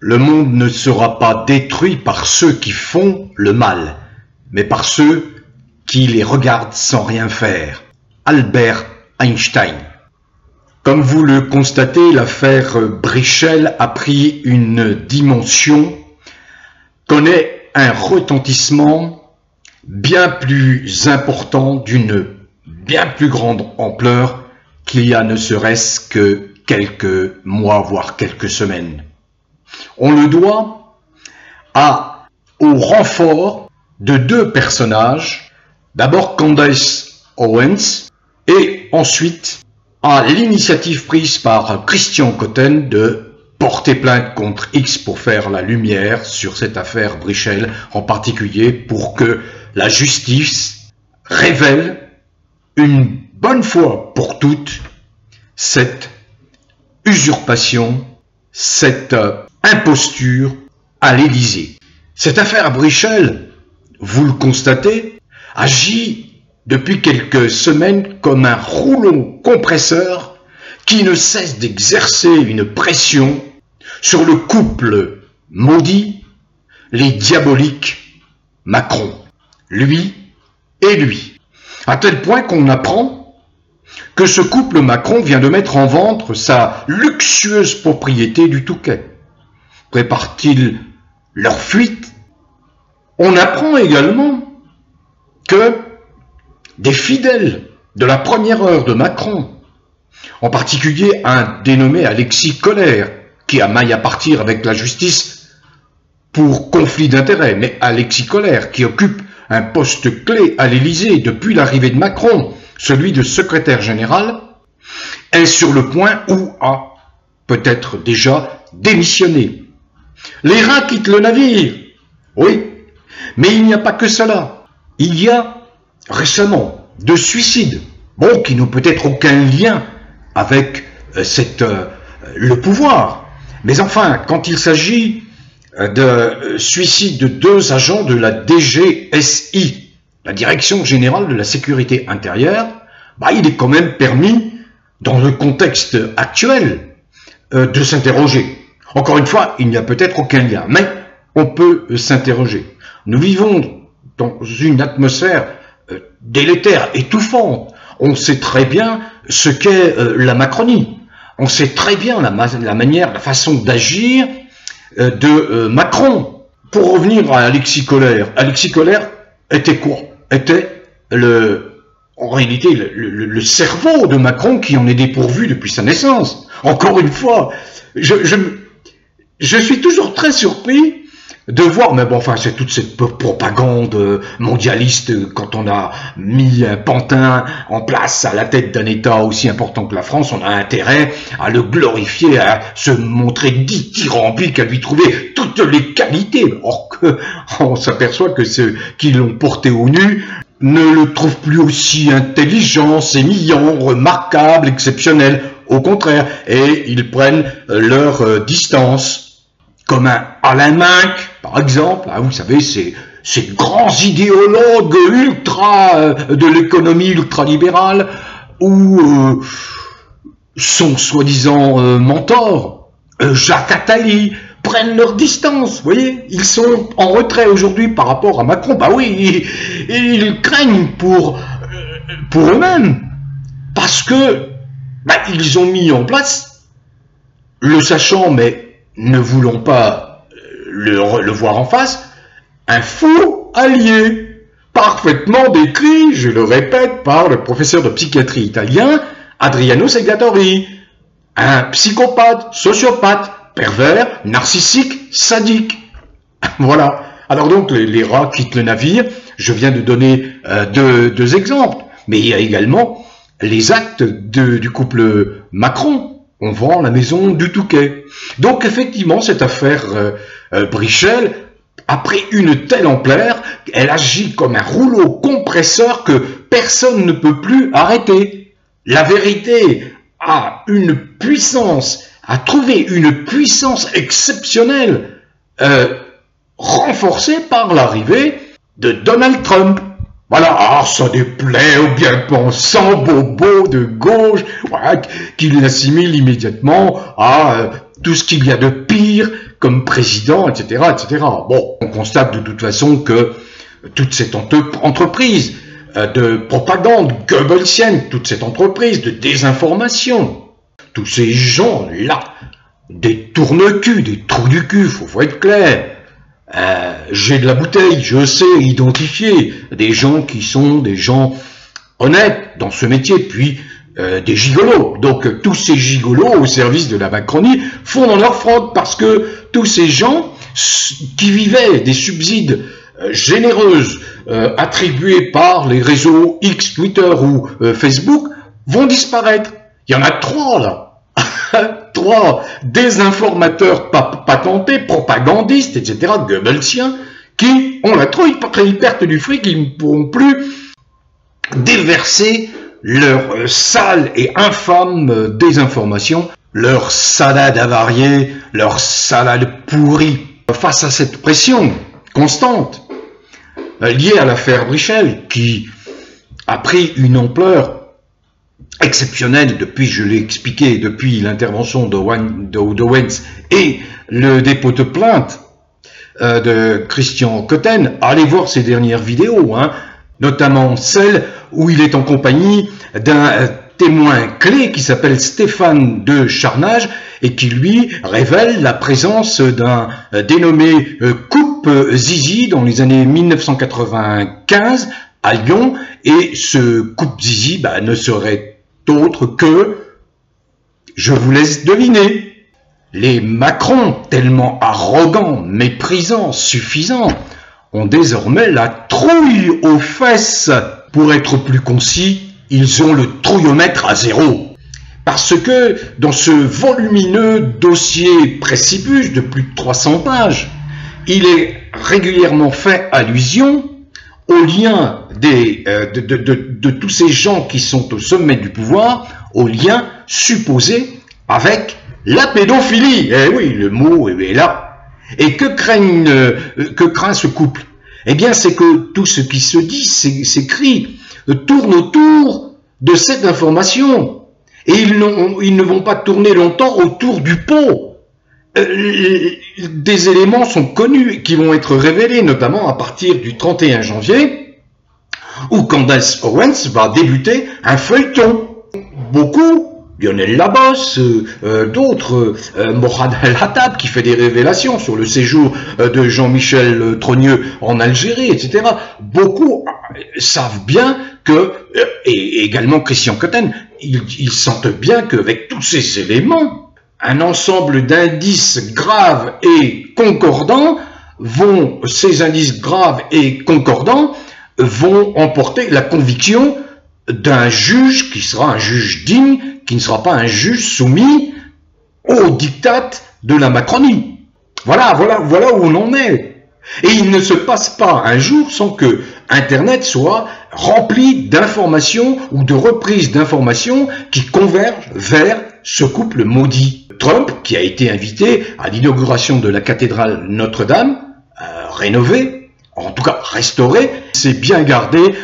Le monde ne sera pas détruit par ceux qui font le mal, mais par ceux qui les regardent sans rien faire. Albert Einstein. Comme vous le constatez, l'affaire Brichel a pris une dimension, connaît un retentissement bien plus important, d'une bien plus grande ampleur qu'il y a ne serait-ce que quelques mois, voire quelques semaines. On le doit au renfort de deux personnages, d'abord Candace Owens et ensuite à l'initiative prise par Christian Cotten de porter plainte contre X pour faire la lumière sur cette affaire Brichel, en particulier pour que la justice révèle une bonne fois pour toutes cette usurpation, cette imposture à l'Élysée. Cette affaire Brichel, vous le constatez, agit depuis quelques semaines comme un rouleau compresseur qui ne cesse d'exercer une pression sur le couple maudit, les diaboliques Macron, lui et lui. À tel point qu'on apprend que ce couple Macron vient de mettre en vente sa luxueuse propriété du Touquet. Préparent-ils leur fuite? On apprend également que des fidèles de la première heure de Macron, en particulier un dénommé Alexis Colère, qui a maille à partir avec la justice pour conflit d'intérêts, mais Alexis Colère, qui occupe un poste clé à l'Élysée depuis l'arrivée de Macron, celui de secrétaire général, est sur le point ou a peut-être déjà démissionné. Les rats quittent le navire, oui, mais il n'y a pas que cela. Il y a récemment de suicides, bon, qui n'ont peut-être aucun lien avec le pouvoir. Mais enfin, quand il s'agit de suicide de deux agents de la DGSI, la Direction Générale de la Sécurité Intérieure, il est quand même permis, dans le contexte actuel, de s'interroger. Encore une fois, il n'y a peut-être aucun lien, mais on peut s'interroger. Nous vivons dans une atmosphère délétère, étouffante. On sait très bien ce qu'est la Macronie. On sait très bien la manière, la façon d'agir de Macron. Pour revenir à Alexis Colère était quoi? Était en réalité le cerveau de Macron qui en est dépourvu depuis sa naissance. Encore une fois, je suis toujours très surpris de voir, mais bon, enfin, c'est toute cette propagande mondialiste. Quand on a mis un pantin en place à la tête d'un État aussi important que la France, on a intérêt à le glorifier, à se montrer dithyrambique, à lui trouver toutes les qualités. Or que on s'aperçoit que ceux qui l'ont porté au nu ne le trouvent plus aussi intelligent, sémillant, remarquable, exceptionnel. Au contraire, et ils prennent leur distance. Comme un Alain Minc, par exemple, vous savez, ces grands idéologues de l'économie ultralibérale, ou son soi-disant mentor, Jacques Attali, prennent leur distance, vous voyez, ils sont en retrait aujourd'hui par rapport à Macron. Oui, ils craignent pour eux-mêmes, parce que ils ont mis en place, le sachant, mais ne voulons pas le voir en face, un faux allié, parfaitement décrit, je le répète, par le professeur de psychiatrie italien, Adriano Seglatori, un psychopathe, sociopathe, pervers, narcissique, sadique. Voilà. Alors donc, les rats quittent le navire, je viens de donner deux exemples, mais il y a également les actes du couple Macron. On vend la maison du Touquet. Donc effectivement, cette affaire Brichel a pris une telle ampleur, elle agit comme un rouleau compresseur que personne ne peut plus arrêter. La vérité a une puissance, a trouvé une puissance exceptionnelle, renforcée par l'arrivée de Donald Trump. Voilà, ça déplaît aux bien-pensants bobos de gauche, qui l'assimilent immédiatement à tout ce qu'il y a de pire comme président, etc., etc. Bon, on constate de toute façon que toute cette entreprise de propagande goebbelsienne, toute cette entreprise de désinformation, tous ces gens-là, des tourne-culs, des trous du cul, faut être clair. J'ai de la bouteille, je sais identifier des gens qui sont des gens honnêtes dans ce métier, puis des gigolos. Donc tous ces gigolos au service de la Macronie font dans leur fraude, parce que tous ces gens qui vivaient des subsides généreuses attribuées par les réseaux X, Twitter ou Facebook vont disparaître. Il y en a 3 là. 3 désinformateurs patentés, propagandistes, etc., goebbelsiens, qui ont la trouille, ils perdent du fric, ils ne pourront plus déverser leur sale et infâme désinformation, leur salade avariée, leur salade pourrie. Face à cette pression constante, liée à l'affaire Brichel, qui a pris une ampleur exceptionnelle depuis, je l'ai expliqué, depuis l'intervention de Wens et le dépôt de plainte de Christian Cotten. Allez voir ses dernières vidéos, hein, notamment celle où il est en compagnie d'un témoin clé qui s'appelle Stéphane de Charnage et qui lui révèle la présence d'un dénommé Coupe Zizi dans les années 1995 à Lyon, et ce Coupe Zizi ne serait autre que, je vous laisse deviner, les Macron, tellement arrogants, méprisants, suffisants, ont désormais la trouille aux fesses. Pour être plus concis, ils ont le trouillomètre à 0. Parce que dans ce volumineux dossier précipus de plus de 300 pages, il est régulièrement fait allusion au lien de tous ces gens qui sont au sommet du pouvoir, au lien supposé avec la pédophilie. Eh oui, le mot est là. Et que craint ce couple? Eh bien, c'est que tout ce qui se dit, s'écrit, tourne autour de cette information. Et ils ne vont pas tourner longtemps autour du pot. Des éléments sont connus qui vont être révélés, notamment à partir du 31 janvier, où Candace Owens va débuter un feuilleton. Beaucoup, Lionel Labosse, d'autres, Morad El Hattab qui fait des révélations sur le séjour de Jean-Michel Trogneux en Algérie, etc. Beaucoup savent bien que, et également Christian Cotten, ils sentent bien qu'avec tous ces éléments, un ensemble d'indices graves et concordants ces indices graves et concordants vont emporter la conviction d'un juge qui sera un juge digne, qui ne sera pas un juge soumis au diktat de la Macronie. Voilà où on en est. Et il ne se passe pas un jour sans que Internet soit rempli d'informations ou de reprises d'informations qui convergent vers ce couple maudit. Trump, qui a été invité à l'inauguration de la cathédrale Notre-Dame, rénovée, en tout cas restaurée, s'est bien gardé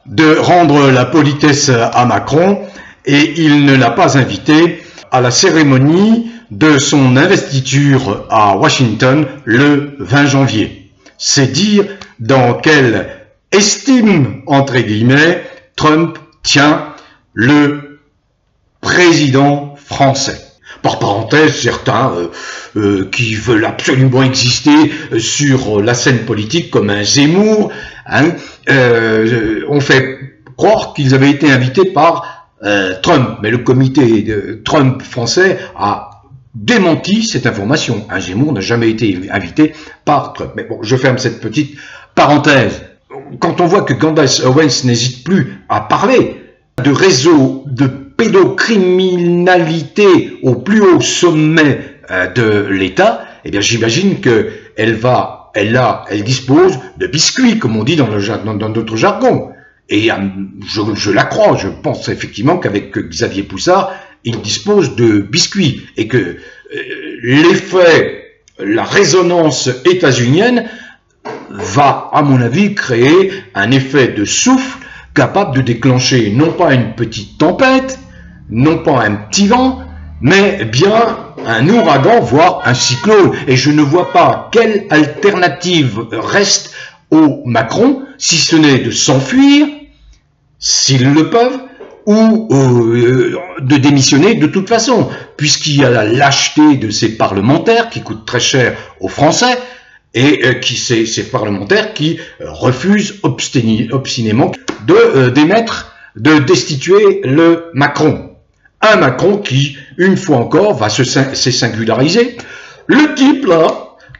de rendre la politesse à Macron, et il ne l'a pas invité à la cérémonie de son investiture à Washington le 20 janvier. C'est dire dans quelle estime, entre guillemets, Trump tient le président français. Par parenthèse, certains qui veulent absolument exister sur la scène politique comme un Zemmour, ont fait croire qu'ils avaient été invités par Trump. Mais le comité de Trump français a démenti cette information. Un Zemmour n'a jamais été invité par Trump. Mais bon, je ferme cette petite parenthèse. Quand on voit que Candace Owens n'hésite plus à parler de réseaux de pédocriminalité au plus haut sommet de l'État, eh bien j'imagine qu'elle dispose de biscuits, comme on dit dans notre jargon. Et je la crois, je pense effectivement qu'avec Xavier Poussard, il dispose de biscuits, et que l'effet, la résonance états-unienne va, à mon avis, créer un effet de souffle capable de déclencher non pas une petite tempête, non pas un petit vent, mais bien un ouragan, voire un cyclone. Et je ne vois pas quelle alternative reste aux Macron, si ce n'est de s'enfuir, s'ils le peuvent, ou de démissionner de toute façon, puisqu'il y a la lâcheté de ces parlementaires qui coûtent très cher aux Français, et ces parlementaires qui refusent obstinément de destituer le Macron. Un Macron qui, une fois encore, va s'est singularisé. Le type là,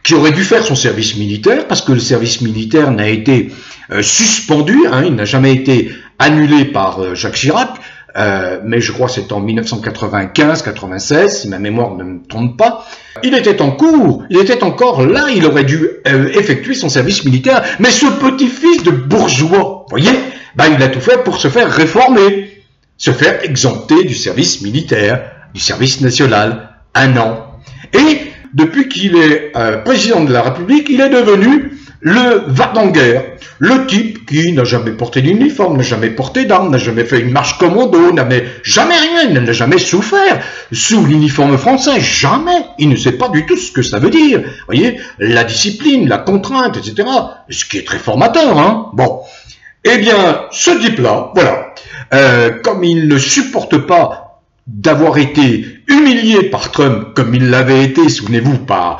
qui aurait dû faire son service militaire, parce que le service militaire n'a été suspendu, hein, il n'a jamais été annulé par Jacques Chirac, mais je crois que c'est en 1995-96, si ma mémoire ne me trompe pas. Il était en cours, il était encore là, il aurait dû effectuer son service militaire, mais ce petit-fils de bourgeois, vous voyez, ben, il a tout fait pour se faire réformer, se faire exempter du service militaire, du service national, 1 an. Et depuis qu'il est président de la République, il est devenu le va-t-en-guerre, le type qui n'a jamais porté d'uniforme, n'a jamais porté d'armes, n'a jamais fait une marche commando, n'avait jamais rien, n'a jamais souffert sous l'uniforme français, jamais. Il ne sait pas du tout ce que ça veut dire. Vous voyez, la discipline, la contrainte, etc. Ce qui est très formateur, hein. Bon. Eh bien, ce type-là, voilà, comme il ne supporte pas d'avoir été humilié par Trump, comme il l'avait été, souvenez-vous, par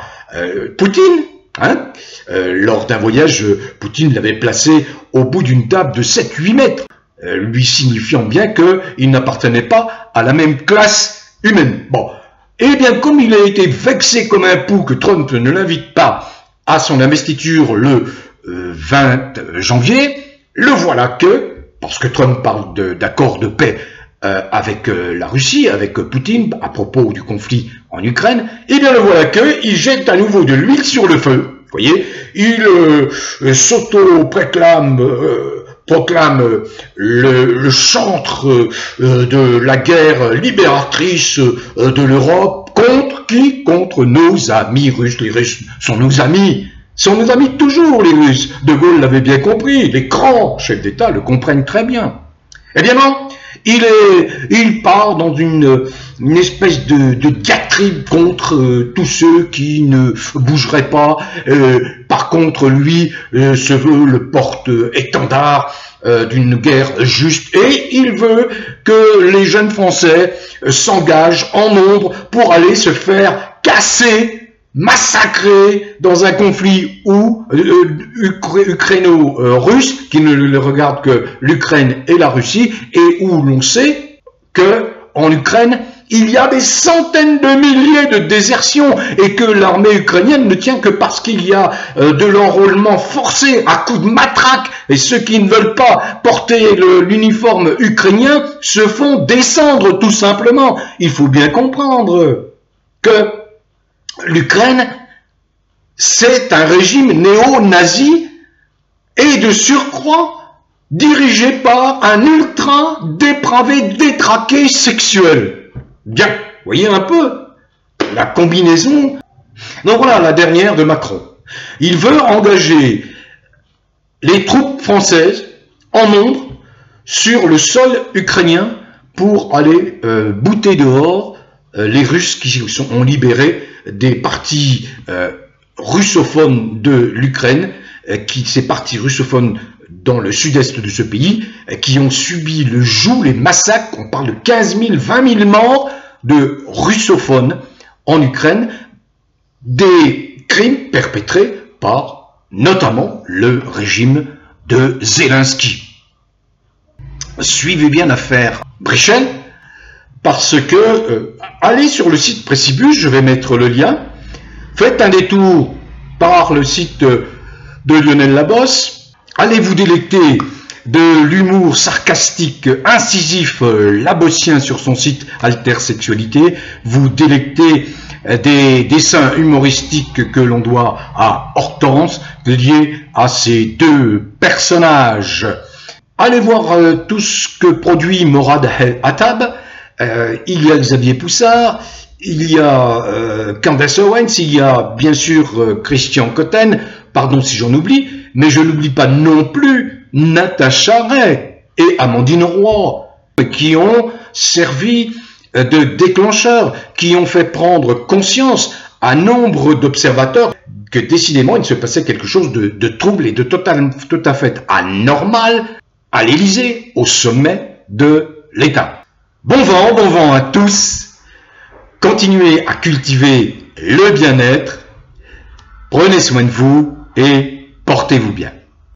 Poutine, hein, lors d'un voyage, Poutine l'avait placé au bout d'une table de 7-8 mètres, lui signifiant bien qu'il n'appartenait pas à la même classe humaine. Bon, eh bien, comme il a été vexé comme un pou que Trump ne l'invite pas à son investiture le 20 janvier, le voilà que, parce que Trump parle d'accord de paix avec la Russie, avec Poutine, à propos du conflit en Ukraine, et bien le voilà que, il jette à nouveau de l'huile sur le feu, vous voyez, il s'auto-proclame, proclame le chantre de la guerre libératrice de l'Europe, contre qui? Contre nos amis russes. Les Russes sont nos amis toujours, les Russes. De Gaulle l'avait bien compris, les grands chefs d'État le comprennent très bien. Eh bien non, il part dans une espèce de diatribe contre tous ceux qui ne bougeraient pas. Par contre, lui se veut le porte-étendard d'une guerre juste, et il veut que les jeunes Français s'engagent en nombre pour aller se faire casser, massacré dans un conflit ukraino-russe qui ne le regarde que l'Ukraine et la Russie, et où l'on sait que en Ukraine il y a des centaines de milliers de désertions et que l'armée ukrainienne ne tient que parce qu'il y a de l'enrôlement forcé à coups de matraque, et ceux qui ne veulent pas porter l'uniforme ukrainien se font descendre tout simplement. Il faut bien comprendre que l'Ukraine, c'est un régime néo-nazi et de surcroît dirigé par un ultra dépravé, détraqué sexuel. Bien, voyez un peu la combinaison. Donc voilà la dernière de Macron. Il veut engager les troupes françaises en nombre sur le sol ukrainien pour aller bouter dehors les Russes qui ont libéré des parties russophones de l'Ukraine, ces parties russophones dans le sud-est de ce pays, qui ont subi le joug, les massacres, on parle de 15 000, 20 000 morts de russophones en Ukraine, des crimes perpétrés par notamment le régime de Zelensky. Suivez bien l'affaire Brichel, parce que, allez sur le site Précibus, je vais mettre le lien, faites un détour par le site de Lionel Labosse, allez vous délecter de l'humour sarcastique, incisif, labossien sur son site Altersexualité, vous délectez des dessins humoristiques que l'on doit à Hortense, liés à ces deux personnages. Allez voir tout ce que produit Morad Attab. Il y a Xavier Poussard, il y a Candace Owens, il y a bien sûr Christian Cotten, pardon si j'en oublie, mais je n'oublie pas non plus Natacha Ray et Amandine Roy, qui ont servi de déclencheurs qui ont fait prendre conscience à nombre d'observateurs que décidément il se passait quelque chose de trouble et de tout à fait anormal à l'Élysée, au sommet de l'État. Bon vent à tous. Continuez à cultiver le bien-être. Prenez soin de vous et portez-vous bien.